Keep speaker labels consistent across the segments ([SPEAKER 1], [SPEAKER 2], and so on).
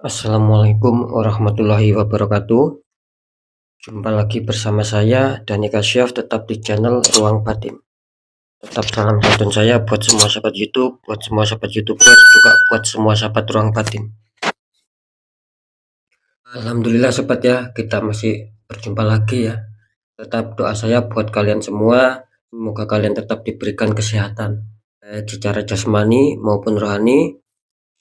[SPEAKER 1] Assalamualaikum warahmatullahi wabarakatuh. Jumpa lagi bersama saya Dani Kasyaf, tetap di channel Ruang Batin. Tetap salam santun saya buat semua sahabat YouTube, buat semua sahabat YouTuber, juga buat semua sahabat Ruang Batin. Alhamdulillah sobat ya, kita masih berjumpa lagi ya. Tetap doa saya buat kalian semua, semoga kalian tetap diberikan kesehatan, secara jasmani maupun rohani,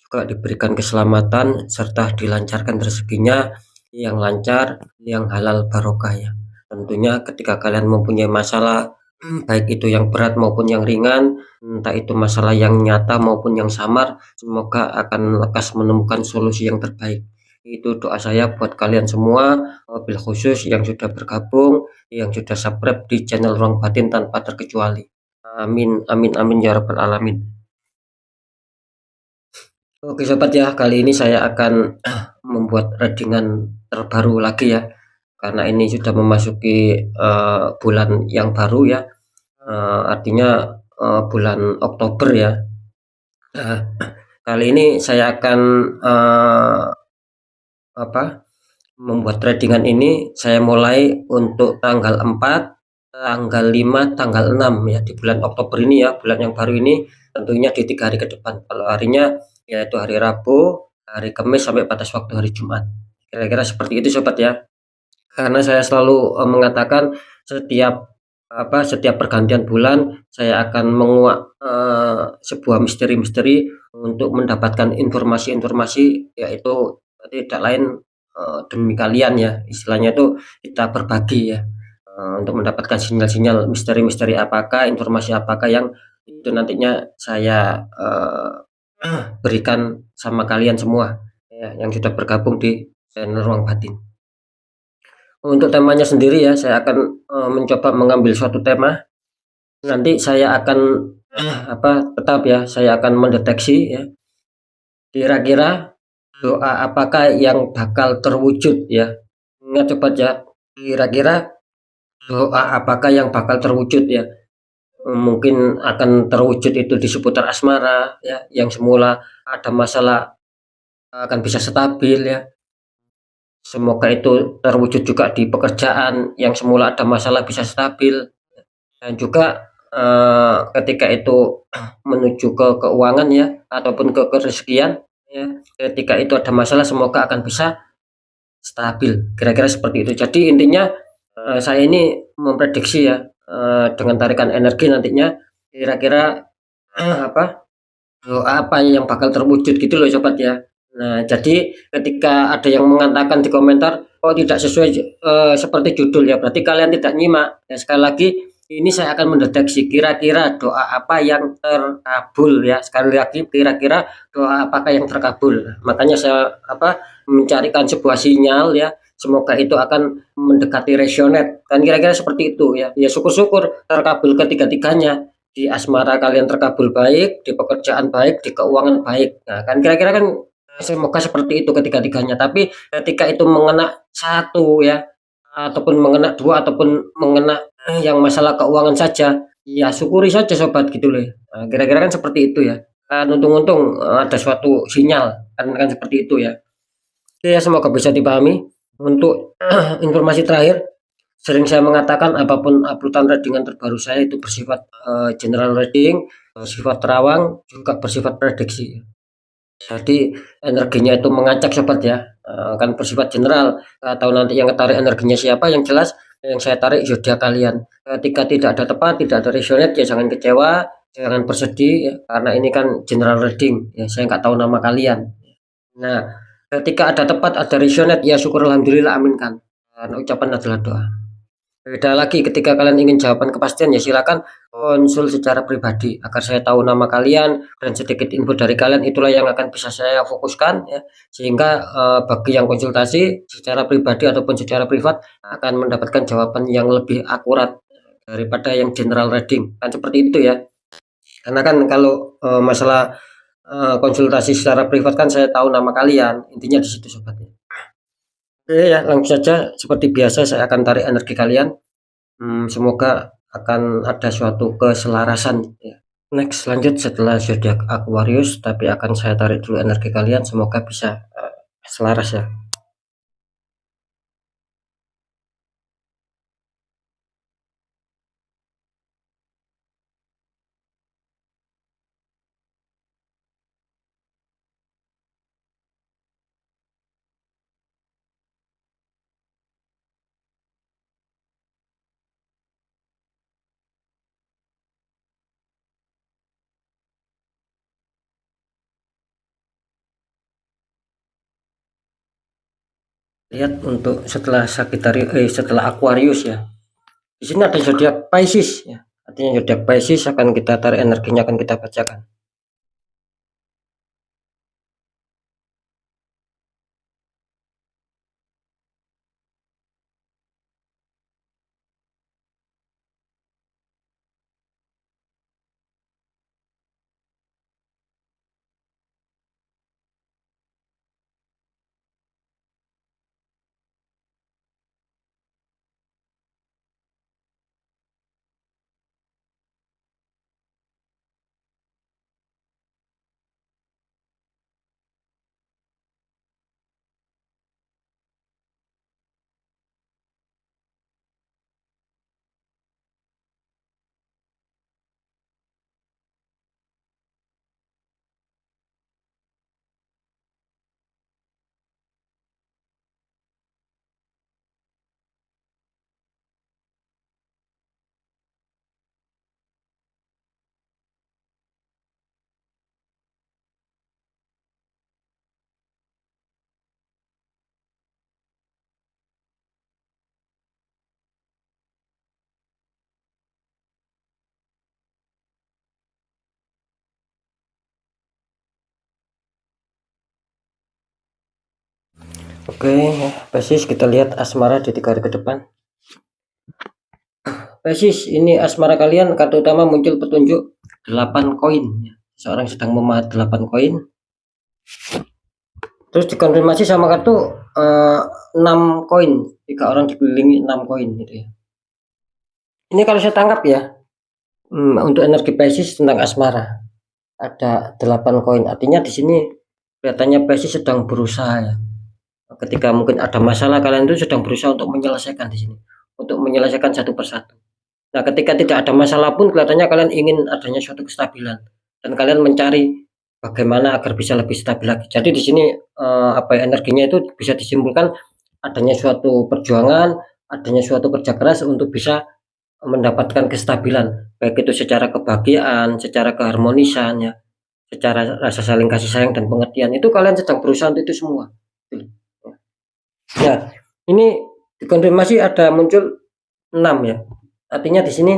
[SPEAKER 1] juga diberikan keselamatan serta dilancarkan rezekinya yang lancar, yang halal barokah ya. Tentunya ketika kalian mempunyai masalah, baik itu yang berat maupun yang ringan, entah itu masalah yang nyata maupun yang samar, semoga akan lekas menemukan solusi yang terbaik. Itu doa saya buat kalian semua, wabil khusus yang sudah bergabung, yang sudah subscribe di channel Ruang Batin tanpa terkecuali. Amin amin amin ya rabbal alamin. Oke sobat ya, kali ini saya akan membuat readingan terbaru lagi ya, karena ini sudah memasuki bulan yang baru ya, artinya bulan Oktober ya. Kali ini saya akan membuat readingan ini saya mulai untuk tanggal 4, tanggal 5, tanggal 6 ya, di bulan Oktober ini ya, bulan yang baru ini, tentunya di 3 hari ke depan. Kalau harinya yaitu hari Rabu, hari Kamis, sampai batas waktu hari Jumat. Kira-kira seperti itu sobat ya. Karena saya selalu mengatakan setiap pergantian bulan saya akan menguak sebuah misteri-misteri untuk mendapatkan informasi-informasi, yaitu tidak lain demi kalian ya, istilahnya itu kita berbagi ya, untuk mendapatkan sinyal-sinyal misteri-misteri apakah, informasi apakah yang itu nantinya saya berikan sama kalian semua ya, yang sudah bergabung di channel Ruang Batin. Untuk temanya sendiri ya, saya akan mencoba mengambil suatu tema. Nanti saya akan tetap ya, saya akan mendeteksi ya, kira-kira doa apakah yang bakal terwujud ya. Ingat sobat ya, kira-kira doa apakah yang bakal terwujud ya. Mungkin akan terwujud itu di seputar asmara ya, yang semula ada masalah akan bisa stabil ya. Semoga itu terwujud juga di pekerjaan, yang semula ada masalah bisa stabil, dan juga ketika itu menuju ke keuangan ya, ataupun ke kerezekian ya, ketika itu ada masalah semoga akan bisa stabil, kira-kira seperti itu. Jadi intinya saya ini memprediksi ya, dengan tarikan energi nantinya kira-kira doa apa yang bakal terwujud gitu loh sobat ya. Nah, jadi ketika ada yang mengatakan di komentar, "Oh, tidak sesuai seperti judul ya," berarti kalian tidak nyimak. Ya, sekali lagi, ini saya akan mendeteksi kira-kira doa apa yang terkabul ya. Sekali lagi, kira-kira doa apakah yang terkabul. Makanya saya mencarikan sebuah sinyal ya. Semoga itu akan mendekati resonate. Dan kira-kira seperti itu ya. Ya syukur-syukur terkabul ketiga-tiganya. Di asmara kalian terkabul baik, di pekerjaan baik, di keuangan baik. Nah, kan kira-kira kan semoga seperti itu ketiga-tiganya. Tapi ketika itu mengena satu ya, ataupun mengena dua, ataupun mengena yang masalah keuangan saja, ya syukuri saja sobat gitu loh. Nah, kira-kira kan seperti itu ya. Kan untung-untung ada suatu sinyal, kan seperti itu ya. Oke ya, semoga bisa dipahami. Untuk informasi terakhir, sering saya mengatakan apapun uploadan readingan terbaru saya itu bersifat general reading, bersifat terawang, juga bersifat prediksi. Jadi energinya itu mengacak sobat ya, kan bersifat general, atau nanti yang ketarik energinya siapa, yang jelas yang saya tarik zodiak kalian. Ketika tidak ada tepat, tidak ada resonate ya jangan kecewa, jangan bersedih ya, karena ini kan general reading ya, saya nggak tahu nama kalian. Nah, ketika ada tepat, ada resonate ya syukur alhamdulillah, aminkan. Karena ucapan adalah doa. Beda lagi ketika kalian ingin jawaban kepastian ya silakan konsul secara pribadi agar saya tahu nama kalian dan sedikit info dari kalian, itulah yang akan bisa saya fokuskan ya, sehingga bagi yang konsultasi secara pribadi ataupun secara privat akan mendapatkan jawaban yang lebih akurat daripada yang general reading, kan seperti itu ya. Karena kan kalau masalah konsultasi secara privat kan saya tahu nama kalian, intinya di situ sobatnya. Oke ya, langsung saja seperti biasa saya akan tarik energi kalian. Semoga akan ada suatu keselarasan ya. Next, lanjut setelah zodiak Aquarius, tapi akan saya tarik dulu energi kalian, semoga bisa selaras ya. Lihat untuk setelah Sagittarius, setelah Aquarius ya. Di sini ada zodiak Pisces ya. Artinya zodiak Pisces akan kita tarik energinya, akan kita bacakan. Oke ya, Pisces, kita lihat asmara di 3 hari ke depan. Pisces, ini asmara kalian, kartu utama muncul petunjuk 8 koin ya. Seorang sedang memahat 8 koin. Terus dikonfirmasi sama kartu 6 koin, 3 orang dikelilingi 6 koin gitu ya. Ini kalau saya tangkap ya, untuk energi Pisces tentang asmara ada 8 koin. Artinya di sini kelihatannya Pisces sedang berusaha ya. Ketika mungkin ada masalah, kalian itu sedang berusaha untuk menyelesaikan di sini, untuk menyelesaikan satu persatu. Nah, ketika tidak ada masalah pun kelihatannya kalian ingin adanya suatu kestabilan dan kalian mencari bagaimana agar bisa lebih stabil lagi. Jadi di sini energinya itu bisa disimpulkan adanya suatu perjuangan, adanya suatu kerja keras untuk bisa mendapatkan kestabilan, baik itu secara kebahagiaan, secara keharmonisan ya, secara rasa saling kasih sayang dan pengertian. Itu kalian sedang berusaha untuk itu semua. Ya, ini dikonfirmasi ada muncul 6 ya. Artinya di sini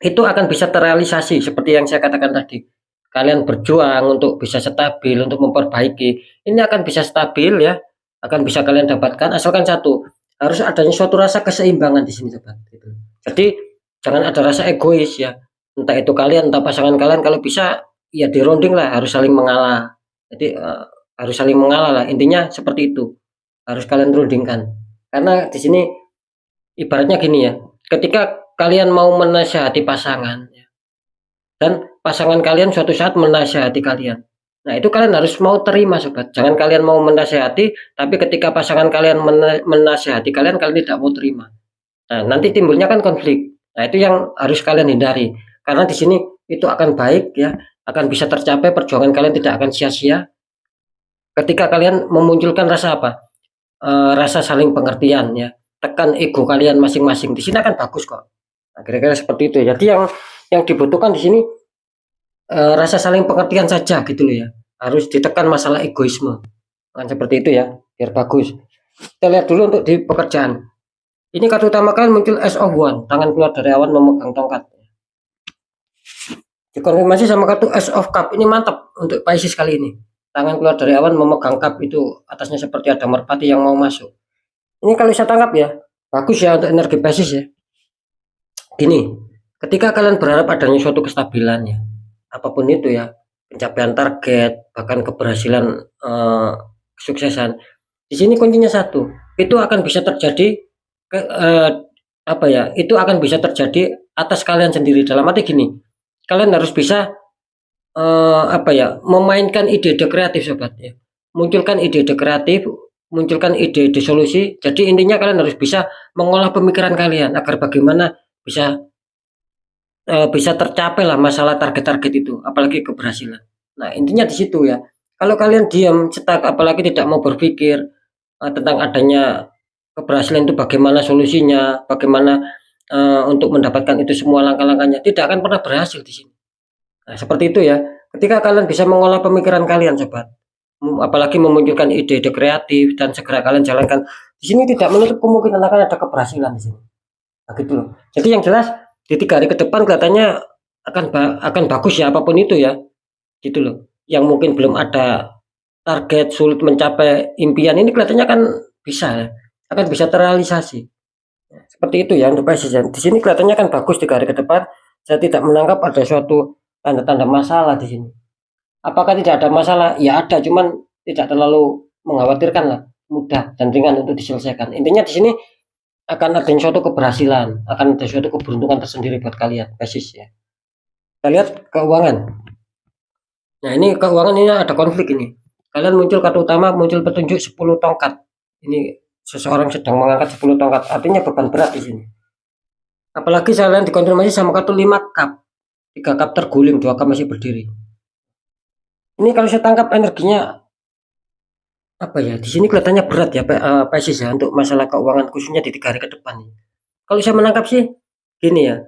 [SPEAKER 1] itu akan bisa terrealisasi seperti yang saya katakan tadi. Kalian berjuang untuk bisa stabil, untuk memperbaiki. Ini akan bisa stabil ya, akan bisa kalian dapatkan asalkan satu, harus adanya suatu rasa keseimbangan di sini sobat gitu. Jadi jangan ada rasa egois ya. Entah itu kalian, entah pasangan kalian, kalau bisa ya dirunding lah, harus saling mengalah. Jadi harus saling mengalah lah. Intinya seperti itu. Harus kalian rundingkan. Karena di sini ibaratnya gini ya, ketika kalian mau menasihati pasangan ya, dan pasangan kalian suatu saat menasihati kalian, nah itu kalian harus mau terima sobat. Jangan kalian mau menasihati tapi ketika pasangan kalian menasihati kalian, kalian tidak mau terima. Nah, nanti timbulnya kan konflik. Nah, itu yang harus kalian hindari. Karena di sini itu akan baik ya, akan bisa tercapai, perjuangan kalian tidak akan sia-sia ketika kalian memunculkan rasa apa? Rasa saling pengertian ya. Tekan ego kalian masing-masing. Di sini akan bagus kok. Nah, kira-kira seperti itu. Jadi yang dibutuhkan di sini rasa saling pengertian saja gitu loh ya. Harus ditekan masalah egoisme. Kan seperti itu ya, biar bagus. Kita lihat dulu untuk di pekerjaan. Ini kartu utama kalian muncul Ace of One, tangan keluar dari awan memegang tongkat. Dikonfirmasi sama kartu Ace of Cup. Ini mantap untuk Pisces kali ini. Tangan keluar dari awan memegang cup, itu atasnya seperti ada merpati yang mau masuk. Ini kalau saya tangkap ya, bagus ya untuk energi Pisces ya. Gini, ketika kalian berharap adanya suatu kestabilan ya, apapun itu ya, pencapaian target, bahkan keberhasilan, kesuksesan. Di sini kuncinya satu, itu akan bisa terjadi apa ya? Itu akan bisa terjadi atas kalian sendiri. Dalam arti gini, kalian harus bisa apa ya? Memainkan ide-ide kreatif sobat ya. munculkan ide-ide kreatif, munculkan ide-ide solusi. Jadi intinya kalian harus bisa mengolah pemikiran kalian agar bagaimana bisa bisa tercapai lah masalah target-target itu, apalagi keberhasilan. Nah, intinya di situ ya. Kalau kalian diam, cetak, apalagi tidak mau berpikir tentang adanya keberhasilan itu bagaimana solusinya, bagaimana untuk mendapatkan itu semua langkah-langkahnya, tidak akan pernah berhasil di sini. Nah, seperti itu ya. Ketika kalian bisa mengolah pemikiran kalian, sobat, apalagi memunculkan ide-ide kreatif dan segera kalian jalankan, di sini tidak menutup kemungkinan akan ada keberhasilan di sini. Nah, gitu loh. Jadi yang jelas di 3 hari ke depan kelihatannya akan bagus ya apapun itu ya, gitu loh. Yang mungkin belum ada target, sulit mencapai impian ini kelihatannya kan bisa ya, akan bisa terrealisasi. Seperti itu ya untuk presiden. Di sini kelihatannya kan bagus 3 hari ke depan. Saya tidak menangkap ada suatu tanda-tanda masalah di sini. Apakah tidak ada masalah? Ya ada, cuman tidak terlalu mengkhawatirkan lah, mudah dan ringan untuk diselesaikan. Intinya di sini akan ada suatu keberhasilan, akan ada suatu keberuntungan tersendiri buat kalian, basis ya. Kita lihat keuangan. Nah, ini keuangan ini ada konflik ini. Kalian muncul kartu utama, muncul petunjuk 10 tongkat. Ini seseorang sedang mengangkat 10 tongkat, artinya beban berat di sini. Apalagi kalian dikonfirmasi sama kartu 5 cup. 3 cup terguling, 2 cup masih berdiri. Ini kalau saya tangkap energinya apa ya? Di sini kelihatannya berat ya, Pisces ya untuk masalah keuangan khususnya di 3 hari ke depan. Kalau saya menangkap sih gini ya,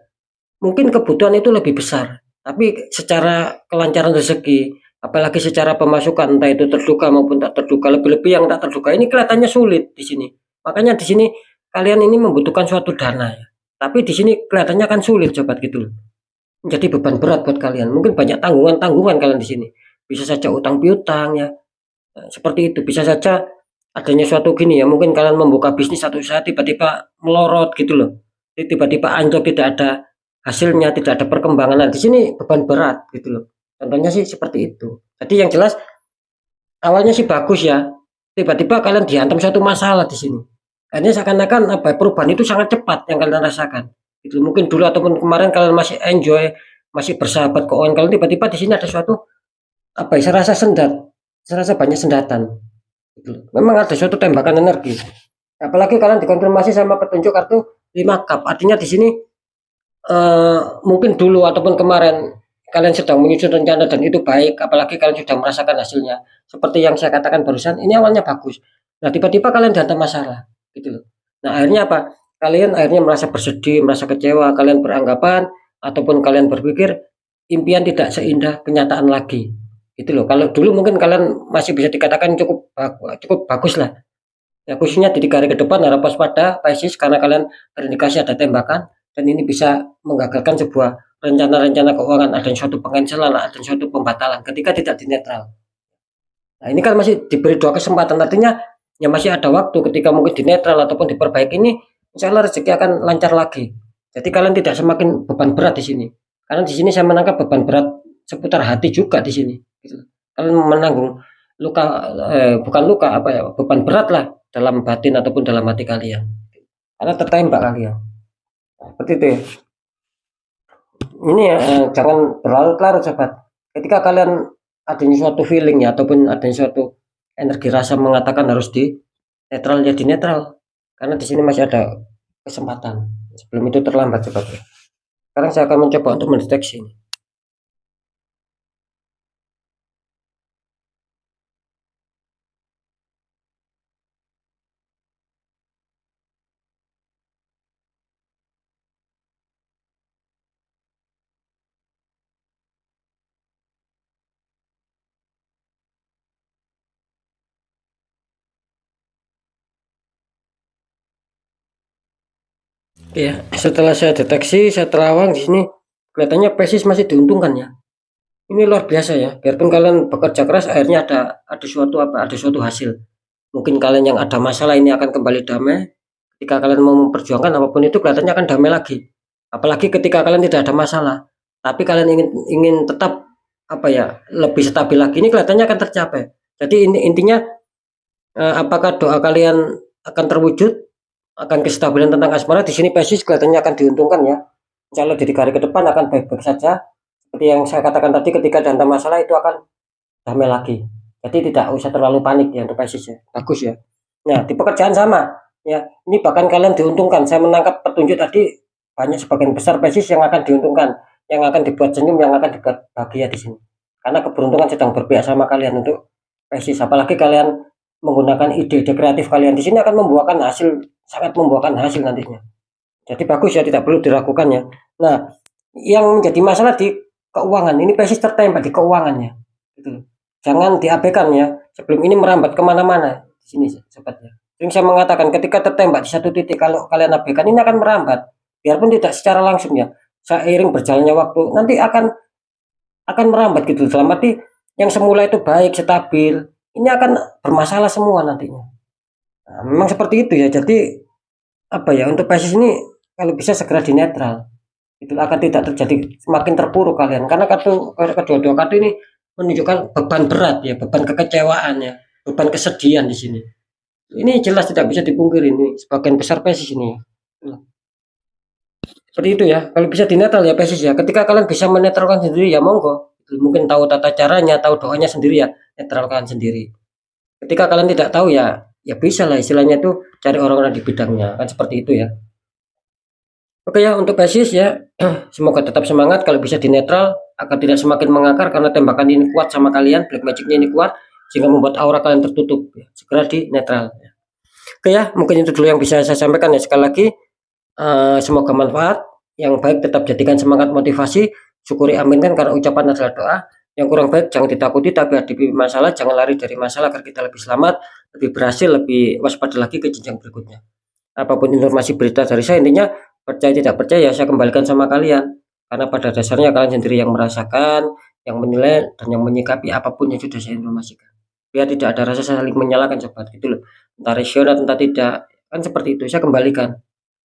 [SPEAKER 1] mungkin kebutuhan itu lebih besar, tapi secara kelancaran rezeki, apalagi secara pemasukan entah itu terduga maupun tak terduga, lebih-lebih yang tak terduga ini kelihatannya sulit di sini. Makanya di sini kalian ini membutuhkan suatu dana ya. Tapi di sini kelihatannya kan sulit sobat gitu loh. Menjadi beban berat buat kalian. Mungkin banyak tanggungan-tanggungan kalian di sini. Bisa saja utang piutang ya. Seperti itu. Bisa saja adanya suatu gini ya, mungkin kalian membuka bisnis satu saat tiba-tiba melorot gitu loh. Tiba-tiba anjlok, tidak ada hasilnya, tidak ada perkembangan. Nah, di sini beban berat gitu loh. Contohnya sih seperti itu. Jadi yang jelas awalnya sih bagus ya. Tiba-tiba kalian dihantam suatu masalah di sini. Akhirnya seakan-akan apa perubahan itu sangat cepat yang kalian rasakan. Itu mungkin dulu ataupun kemarin kalian masih enjoy, masih bersahabat keuangan kalian, tiba-tiba di sini ada suatu apa ya, saya rasa sendat. Saya rasa banyak sendatan. Gitu. Memang ada suatu tembakan energi. Apalagi kalian dikonfirmasi sama petunjuk kartu 5 cup. Artinya di sini mungkin dulu ataupun kemarin kalian sedang menyusun rencana dan itu baik, apalagi kalian sudah merasakan hasilnya. Seperti yang saya katakan barusan, ini awalnya bagus. Nah, tiba-tiba kalian dihantam masalah, gitu loh. Nah, akhirnya apa? Kalian akhirnya merasa bersedih, merasa kecewa, kalian beranggapan ataupun kalian berpikir impian tidak seindah kenyataan lagi. Gitu loh. Kalau dulu mungkin kalian masih bisa dikatakan cukup bagus lah. Ya, khususnya di 3 hari ke depan harap waspada Pisces karena kalian terindikasi ada tembakan dan ini bisa menggagalkan sebuah rencana-rencana keuangan, ada suatu pencancelan, ada suatu pembatalan ketika tidak dinetral. Nah, ini kan masih diberi 2 kesempatan, artinya ya masih ada waktu ketika mungkin dinetral ataupun diperbaiki ini, insya Allah rezeki akan lancar lagi. Jadi kalian tidak semakin beban berat di sini. Karena di sini saya menangkap beban berat seputar hati juga di sini. Gitu. Kalian menanggung luka, bukan luka apa ya, beban berat lah dalam batin ataupun dalam hati kalian. Karena tertembak kalian. Seperti itu ya. Ini ya, jangan berlarut-larut sobat. Ketika kalian adanya suatu feeling ya ataupun adanya suatu energi rasa mengatakan harus di netral ya di netral. Karena di sini masih ada kesempatan. Sebelum itu terlambat sobat ya. Sekarang saya akan mencoba untuk mendeteksi ini. Ya, setelah saya deteksi, saya terawang di sini kelihatannya Pisces masih diuntungkan ya. Ini luar biasa ya. Biarpun kalian bekerja keras, akhirnya ada suatu apa? Ada suatu hasil. Mungkin kalian yang ada masalah ini akan kembali damai. Ketika kalian mau memperjuangkan apapun itu kelihatannya akan damai lagi. Apalagi ketika kalian tidak ada masalah, tapi kalian ingin tetap apa ya lebih stabil lagi, ini kelihatannya akan tercapai. Jadi intinya apakah doa kalian akan terwujud, akan kestabilan tentang asmara di sini Pisces kelihatannya akan diuntungkan ya. Insya Allah di 3 hari ke depan akan baik-baik saja. Seperti yang saya katakan tadi, ketika ada masalah itu akan damai lagi. Jadi tidak usah terlalu panik ya untuk PSIS ya, bagus ya. Nah, di pekerjaan sama ya, ini bahkan kalian diuntungkan. Saya menangkap petunjuk tadi, banyak sebagian besar PSIS yang akan diuntungkan, yang akan dibuat senyum, yang akan dibuat bahagia di sini. Karena keberuntungan sedang berpihak sama kalian untuk PSIS. Apalagi kalian menggunakan ide-ide kreatif kalian di sini akan membuahkan hasil, sangat membuahkan hasil nantinya. Jadi bagus ya, tidak perlu diragukan ya. Nah, yang menjadi masalah di keuangan, ini PSIS tertembak di keuangannya. Gitu. Jangan diabaikan ya, sebelum ini merambat kemana-mana. Di sini sobat ya. Sering saya mengatakan ketika tertembak di satu titik, kalau kalian abaikan ini akan merambat. Biarpun tidak secara langsung ya, seiring berjalannya waktu nanti akan merambat gitu. Dalam arti yang semula itu baik, stabil, ini akan bermasalah semua nantinya. Nah, memang seperti itu ya. Jadi apa ya, untuk PSIS ini kalau bisa segera dinetral. Itu akan tidak terjadi semakin terpuruk kalian, karena kedua-dua kartu ini menunjukkan beban berat ya, beban kekecewaan ya, beban kesedihan di sini. Ini jelas tidak bisa dipungkiri, ini sebagian besar PSIS ini ya. Seperti itu ya, kalau bisa dinetral ya PSIS ya. Ketika kalian bisa menetralkan sendiri ya monggo. Mungkin tahu tata caranya, tahu doanya sendiri ya, netralkan sendiri. Ketika kalian tidak tahu ya, ya bisa lah istilahnya itu cari orang-orang di bidangnya, kan seperti itu ya. Oke ya, untuk PSIS ya, semoga tetap semangat. Kalau bisa dinetral agar tidak semakin mengakar, karena tembakan ini kuat sama kalian, black magicnya ini kuat sehingga membuat aura kalian tertutup ya. Segera dinetral ya. Oke ya, mungkin itu dulu yang bisa saya sampaikan ya. Sekali lagi semoga manfaat. Yang baik tetap jadikan semangat motivasi, syukuri aminkan karena ucapan adalah doa. Yang kurang baik jangan ditakuti, tapi hadapi masalah, jangan lari dari masalah agar kita lebih selamat, lebih berhasil, lebih waspada lagi ke jenjang berikutnya. Apapun informasi berita dari saya, intinya percaya tidak percaya saya kembalikan sama kalian, karena pada dasarnya kalian sendiri yang merasakan, yang menilai, dan yang menyikapi apapun yang sudah saya informasikan. Biar tidak ada rasa saling menyalahkan sobat, gitu loh. Entah rasional entah tidak, kan seperti itu saya kembalikan.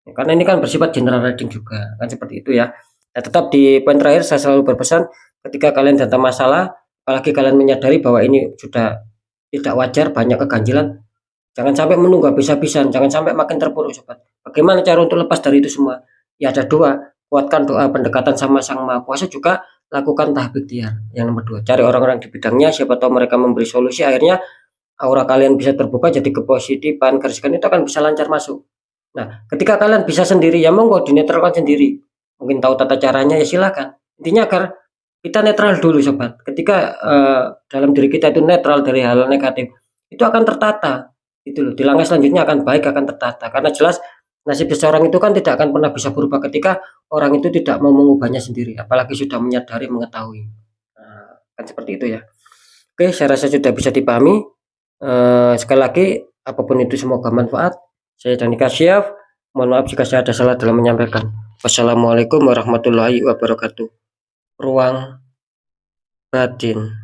[SPEAKER 1] Karena ini kan bersifat general reading juga, kan seperti itu ya. Nah, tetap di poin terakhir saya selalu berpesan, ketika kalian datang masalah, apalagi kalian menyadari bahwa ini sudah tidak wajar, banyak keganjilan, jangan sampai menunggu habis-habisan, jangan sampai makin terpuruk sobat. Bagaimana cara untuk lepas dari itu semua? Ya ada dua, kuatkan doa pendekatan sama Sang Maha Kuasa, juga lakukan tahap ikhtiar. Yang nomor dua, cari orang-orang di bidangnya, siapa tahu mereka memberi solusi, akhirnya aura kalian bisa terbuka, jadi kepositifan, kerisikan itu akan bisa lancar masuk. Nah, ketika kalian bisa sendiri, ya monggo dinetralkan sendiri. Mungkin tahu tata caranya, ya silakan. Intinya agar kita netral dulu sobat. Ketika dalam diri kita itu netral dari hal negatif, itu akan tertata. Itu loh, di langkah selanjutnya akan baik, akan tertata. Karena jelas nasib seseorang itu kan tidak akan pernah bisa berubah ketika orang itu tidak mau mengubahnya sendiri, apalagi sudah menyadari, mengetahui. Nah, kan seperti itu ya. Oke, saya rasa sudah bisa dipahami. Sekali lagi, apapun itu semoga manfaat. Saya Danika Syaf. Mohon maaf jika saya ada salah dalam menyampaikan. Wassalamualaikum warahmatullahi wabarakatuh. Ruang batin.